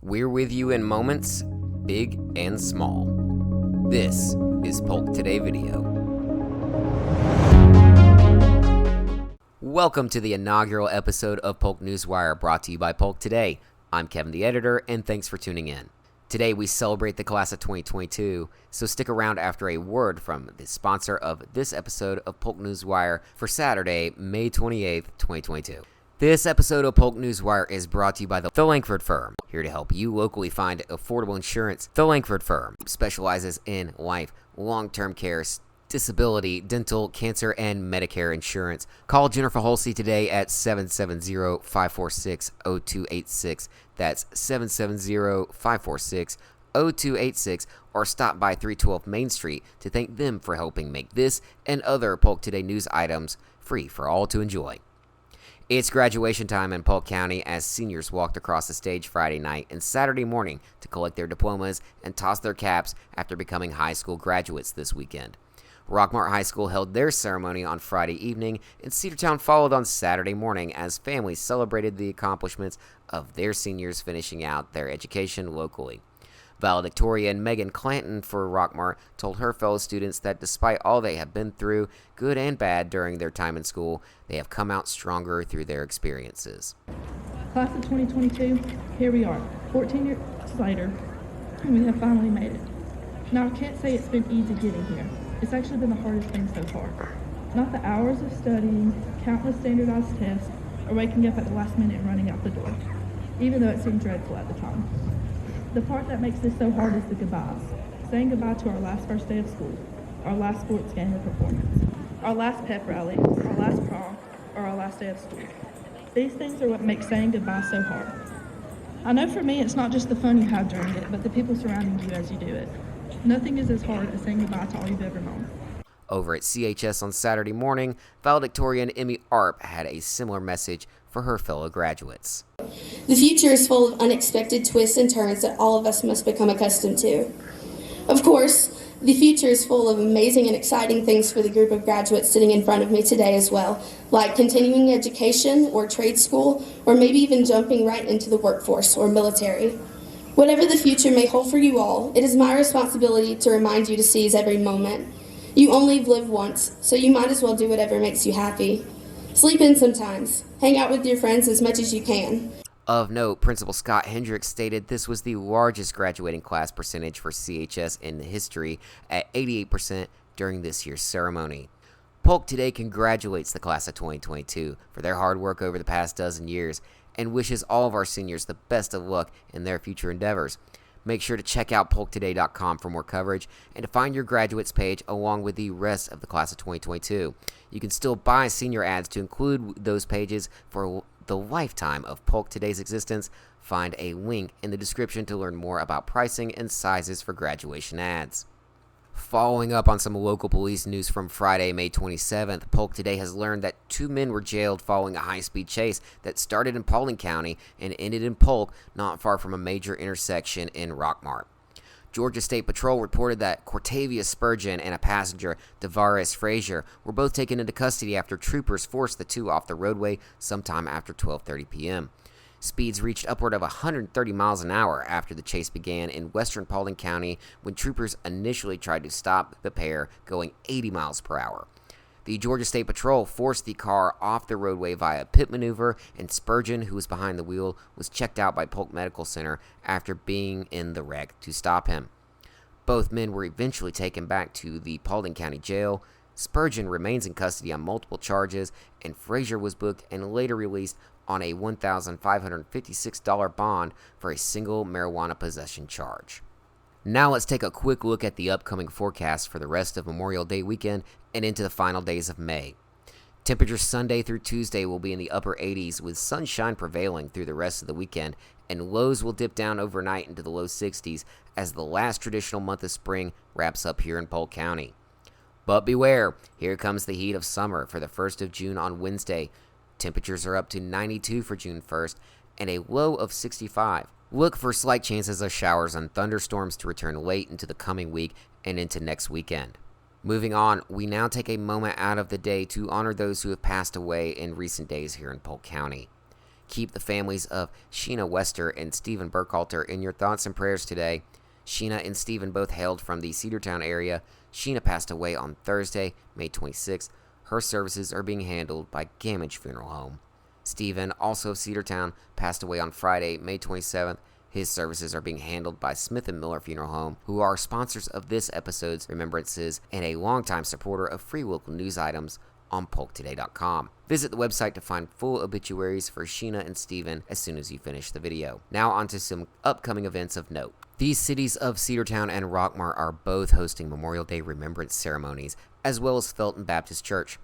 We're with you in moments, big and small. This is Polk Today Video. Welcome to the inaugural episode of Polk Newswire, brought to you by Polk Today. I'm Kevin, the editor, and thanks for tuning in. Today we celebrate the class of 2022, so stick around after a word from the sponsor of this episode of Polk Newswire for Saturday, May 28th, 2022. This episode of Polk Newswire is brought to you by the Langford Firm, here to help you locally find affordable insurance. The Langford Firm specializes in life, long-term care, disability, dental, cancer, and Medicare insurance. Call Jennifer Halsey today at 770-546-0286. That's 770-546-0286, or stop by 312 Main Street to thank them for helping make this and other Polk Today news items free for all to enjoy. It's graduation time in Polk County as seniors walked across the stage Friday night and Saturday morning to collect their diplomas and toss their caps after becoming high school graduates this weekend. Rockmart High School held their ceremony on Friday evening, and Cedartown followed on Saturday morning as families celebrated the accomplishments of their seniors finishing out their education locally. Valedictorian Megan Clanton for Rockmart told her fellow students that despite all they have been through, good and bad, during their time in school, they have come out stronger through their experiences. Class of 2022, here we are, 14 years later, and we have finally made it. Now, I can't say it's been easy getting here. It's actually been the hardest thing so far. Not the hours of studying, countless standardized tests, or waking up at the last minute and running out the door, even though it seemed dreadful at the time. The part that makes this so hard is the goodbyes. Saying goodbye to our last first day of school, our last sports game or performance, our last pep rally, our last prom, or our last day of school. These things are what make saying goodbye so hard. I know for me it's not just the fun you have during it, but the people surrounding you as you do it. Nothing is as hard as saying goodbye to all you've ever known. Over at CHS on Saturday morning, valedictorian Emmy Arp had a similar message for her fellow graduates. The future is full of unexpected twists and turns that all of us must become accustomed to. Of course, the future is full of amazing and exciting things for the group of graduates sitting in front of me today as well, like continuing education or trade school, or maybe even jumping right into the workforce or military. Whatever the future may hold for you all, it is my responsibility to remind you to seize every moment. You only live once, so you might as well do whatever makes you happy. Sleep in sometimes. Hang out with your friends as much as you can. Of note, Principal Scott Hendricks stated this was the largest graduating class percentage for CHS in history at 88% during this year's ceremony. Polk Today congratulates the class of 2022 for their hard work over the past dozen years and wishes all of our seniors the best of luck in their future endeavors. Make sure to check out polktoday.com for more coverage and to find your graduates page along with the rest of the class of 2022. You can still buy senior ads to include those pages for the lifetime of Polk Today's existence. Find a link in the description to learn more about pricing and sizes for graduation ads. Following up on some local police news from Friday, May 27th, Polk Today has learned that 2 men were jailed following a high-speed chase that started in Paulding County and ended in Polk, not far from a major intersection in Rockmart. Georgia State Patrol reported that Cortavius Spurgeon and a passenger, Devaris Frazier, were both taken into custody after troopers forced the two off the roadway sometime after 12:30 p.m. Speeds reached upward of 130 miles an hour after the chase began in western Paulding County when troopers initially tried to stop the pair going 80 miles per hour. The Georgia State Patrol forced the car off the roadway via a pit maneuver, and Spurgeon, who was behind the wheel, was checked out by Polk Medical Center after being in the wreck to stop him. Both men were eventually taken back to the Paulding County Jail. Spurgeon remains in custody on multiple charges, and Frazier was booked and later released on a $1,556 bond for a single marijuana possession charge. Now let's take a quick look at the upcoming forecast for the rest of Memorial Day weekend and into the final days of May. Temperatures Sunday through Tuesday will be in the upper 80s with sunshine prevailing through the rest of the weekend, and lows will dip down overnight into the low 60s as the last traditional month of spring wraps up here in Polk County. But beware, here comes the heat of summer for the 1st of June on Wednesday. Temperatures are up to 92 for June 1st and a low of 65. Look for slight chances of showers and thunderstorms to return late into the coming week and into next weekend. Moving on, we now take a moment out of the day to honor those who have passed away in recent days here in Polk County. Keep the families of Sheena Wester and Stephen Burkhalter in your thoughts and prayers today. Sheena and Stephen both hailed from the Cedartown area. Sheena passed away on Thursday, May 26th. Her services are being handled by Gamage Funeral Home. Stephen, also of Cedartown, passed away on Friday, May 27th. His services are being handled by Smith & Miller Funeral Home, who are sponsors of this episode's remembrances and a longtime supporter of free local news items on polktoday.com. Visit the website to find full obituaries for Sheena and Stephen as soon as you finish the video. Now on to some upcoming events of note. These cities of Cedartown and Rockmart are both hosting Memorial Day remembrance ceremonies, as well as Felton Baptist Church.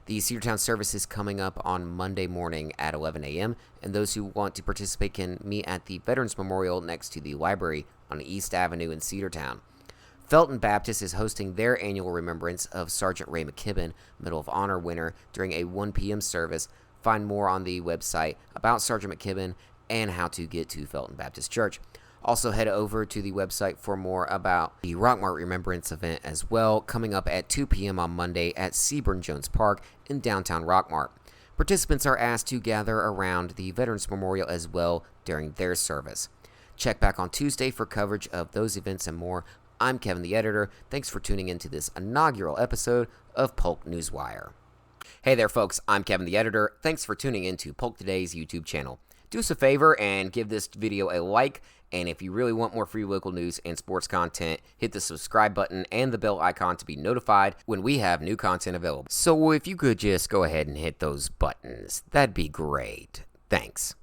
The Cedartown service is coming up on Monday morning at 11 a.m., and those who want to participate can meet at the Veterans Memorial next to the library on East Avenue in Cedartown. Felton Baptist is hosting their annual remembrance of Sergeant Ray McKibben, Medal of Honor winner, during a 1 p.m. service. Find more on the website about Sergeant McKibben and how to get to Felton Baptist Church. Also, head over to the website for more about the Rockmart Remembrance event as well, coming up at 2 p.m. on Monday at Seaburn Jones Park in downtown Rockmart. Participants are asked to gather around the Veterans Memorial as well during their service. Check back on Tuesday for coverage of those events and more. I'm Kevin the Editor. Thanks for tuning into this inaugural episode of Polk Newswire. Hey there, folks. I'm Kevin the Editor. Thanks for tuning into Polk Today's YouTube channel. Do us a favor and give this video a like, and if you really want more free local news and sports content, hit the subscribe button and the bell icon to be notified when we have new content available. So if you could just go ahead and hit those buttons, that'd be great. Thanks.